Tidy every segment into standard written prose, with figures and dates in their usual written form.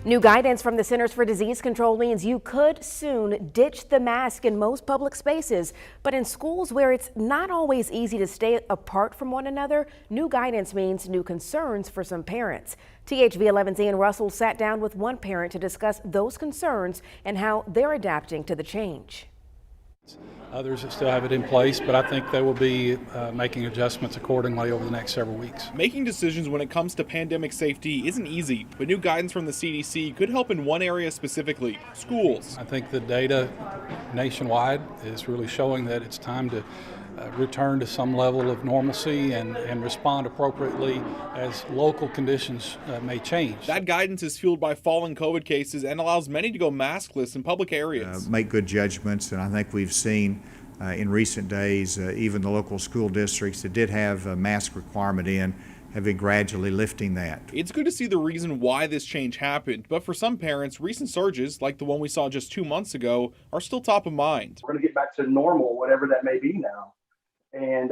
New guidance from the Centers for Disease Control means you could soon ditch the mask in most public spaces. But in schools where it's not always easy to stay apart from one another, new guidance means new concerns for some parents. THV 11's Ian Russell sat down with one parent to discuss those concerns and how they're adapting to the change. Others that still have it in place, but I think they will be making adjustments accordingly over the next several weeks. Making decisions when it comes to pandemic safety isn't easy, but new guidance from the CDC could help in one area specifically: schools. I think the data nationwide is really showing that it's time to return to some level of normalcy and respond appropriately as local conditions may change. That guidance is fueled by falling COVID cases and allows many to go maskless in public areas. Make good judgments, and I think we've seen in recent days even the local school districts that did have a mask requirement in have been gradually lifting that. It's good to see the reason why this change happened, but for some parents, recent surges, like the one we saw just 2 months ago, are still top of mind. We're going to get back to normal, whatever that may be now. And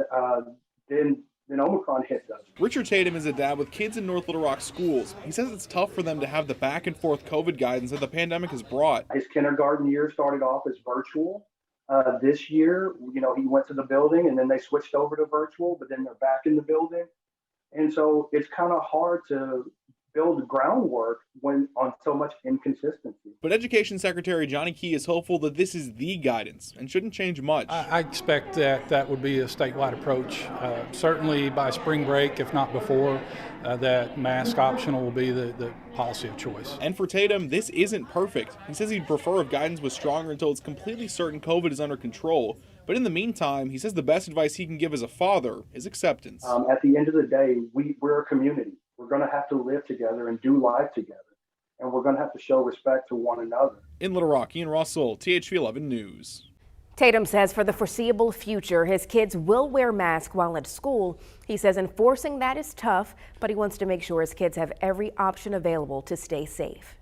then Omicron hit us. Richard Tatum is a dad with kids in North Little Rock schools. He says it's tough for them to have the back and forth COVID guidance that the pandemic has brought. His kindergarten year started off as virtual. This year, he went to the building and then they switched over to virtual, but then they're back in the building. And so it's kind of hard to build groundwork on so much inconsistency. But Education Secretary Johnny Key is hopeful that this is the guidance and shouldn't change much. I expect that would be a statewide approach. Certainly by spring break, if not before, that mask optional will be the policy of choice. And for Tatum, this isn't perfect. He says he'd prefer if guidance was stronger until it's completely certain COVID is under control. But in the meantime, he says the best advice he can give as a father is acceptance. At the end of the day, we're a community. We're going to have to live together and do life together. And we're going to have to show respect to one another. In Little Rock, Ian Russell, THV 11 News. Tatum says for the foreseeable future, his kids will wear masks while at school. He says enforcing that is tough, but he wants to make sure his kids have every option available to stay safe.